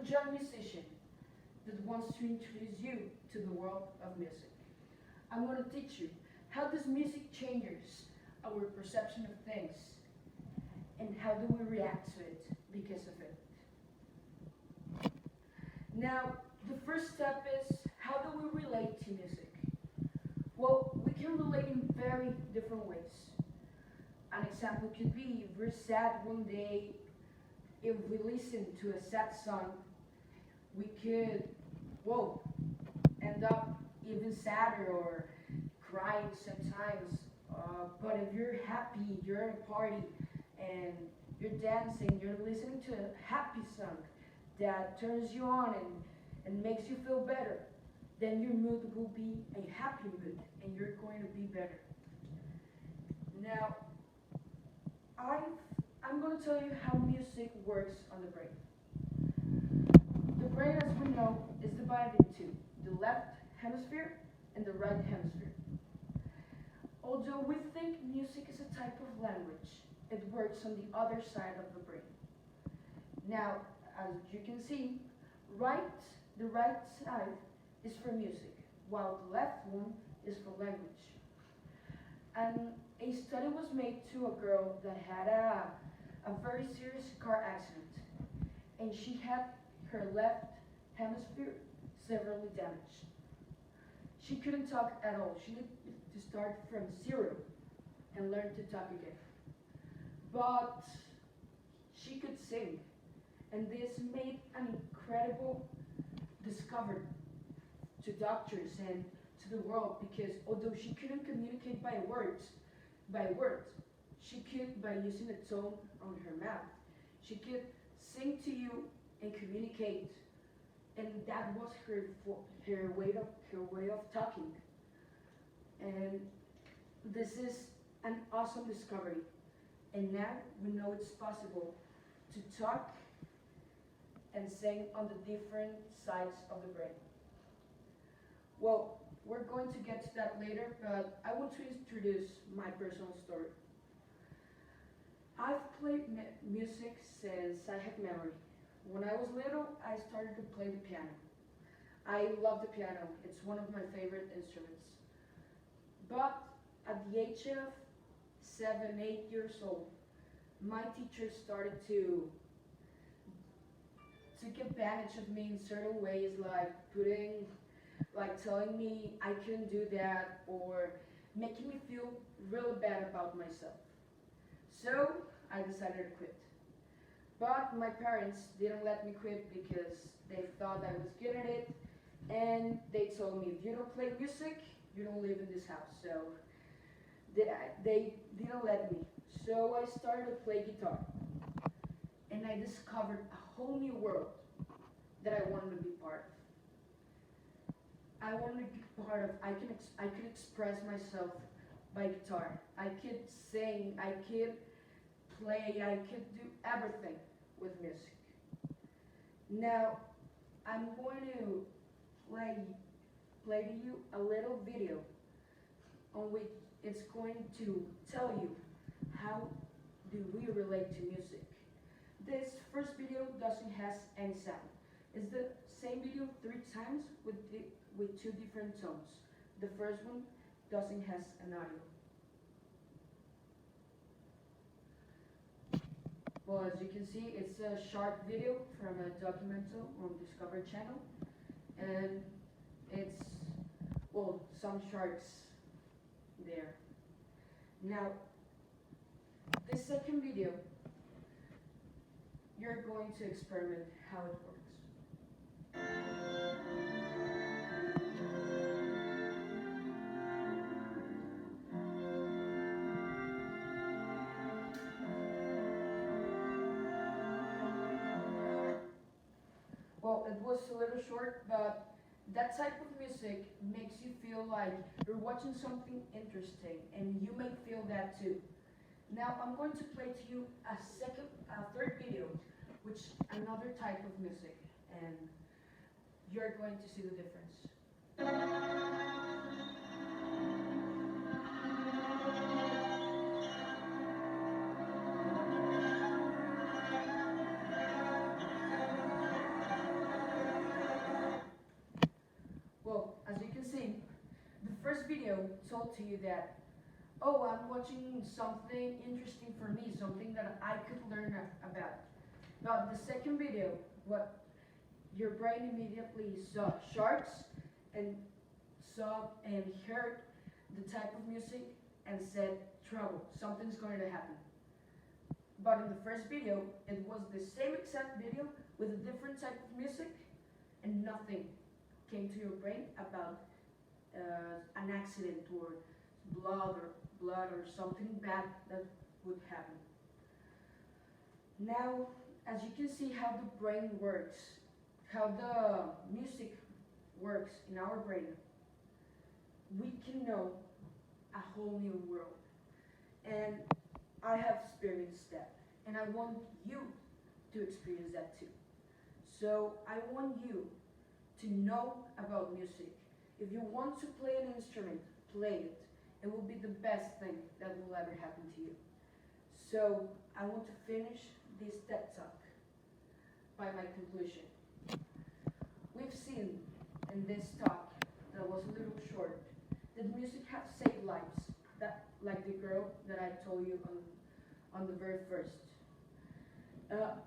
young musician that wants to introduce you to the world of music. I'm going to teach you how does music changes our perception of things and how do we react to it because of it. Now, the first step is how do we relate to music? Well, we can relate in very different ways. An example could be if we're sad one day, if we listen to a sad song, we could, whoa, end up even sadder or crying sometimes. But if you're happy, you're at a party and you're dancing, you're listening to a happy song that turns you on and makes you feel better, then your mood will be a happy mood and you're going to be better. Now, I'm going to tell you how music works on the brain. The brain, as we know, is divided into the left hemisphere and the right hemisphere. Although we think music is a type of language, it works on the other side of the brain. Now, as you can see, the right side is for music, while the left one is for language. And a study was made to a girl that had a very serious car accident, and she had her left hemisphere severely damaged. She couldn't talk at all. She had to start from zero and learn to talk again. But she could sing, and this made an incredible discovery to doctors and to the world, because although she couldn't communicate by words, she could by using a tone on her mouth. She could sing to you and communicate, and that was her way of talking. And this is an awesome discovery. And now we know it's possible to talk and sing on the different sides of the brain. Well, we're going to get to that later, but I want to introduce my personal story. I've played music since I have memory. When I was little, I started to play the piano. I love the piano. It's one of my favorite instruments. But at the age of 7, 8 years old, my teacher started to take advantage of me in certain ways, like telling me I couldn't do that or making me feel really bad about myself. So I decided to quit. But my parents didn't let me quit because they thought I was good at it, and they told me, if you don't play music, you don't live in this house. So they didn't let me. So I started to play guitar, and I discovered a whole new world that I wanted to be part of. I wanted to be part of. I could express myself by guitar. I could sing. I could play. I could do everything with music. Now, I'm going to play to you a little video on which it's going to tell you how do we relate to music. This first video doesn't have any sound. It's the same video 3 times with 2 different tones. The first one doesn't have an audio. Well, as you can see, it's a short video from a documental on Discovery Channel, and it's, well, some sharks there. Now, this second video, you're going to experiment how it works. Well, it was a little short, but that type of music makes you feel like you're watching something interesting, and you may feel that too. Now I'm going to play to you a third video, which another type of music, and you're going to see the difference. video told to you that, oh, I'm watching something interesting for me, something that I could learn about. But the second video, what your brain immediately saw sharks and saw and heard the type of music and said, trouble, something's going to happen. But in the first video, it was the same exact video with a different type of music, and nothing came to your brain about an accident or blood or something bad that would happen. Now, as you can see how the brain works, how the music works in our brain, we can know a whole new world. And I have experienced that, and I want you to experience that too. So I want you to know about music. If you want to play an instrument, play it. It will be the best thing that will ever happen to you. So I want to finish this TED Talk by my conclusion. We've seen in this talk that was a little short that music has saved lives, that like the girl that I told you on the very first.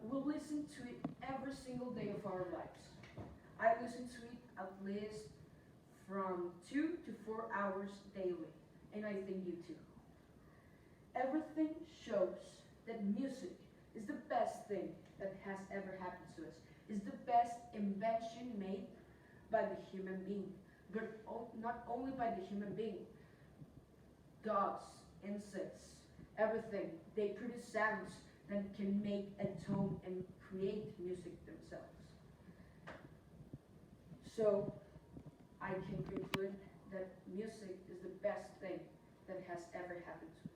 We'll listen to it every single day of our lives. I listen to it at least from 2 to 4 hours daily, and I think you too. Everything shows that music is the best thing that has ever happened to us. It's the best invention made by the human being, but not only by the human being. Dogs, insects, everything, they produce sounds that can make a tone and create music themselves. So I can conclude that music is the best thing that has ever happened to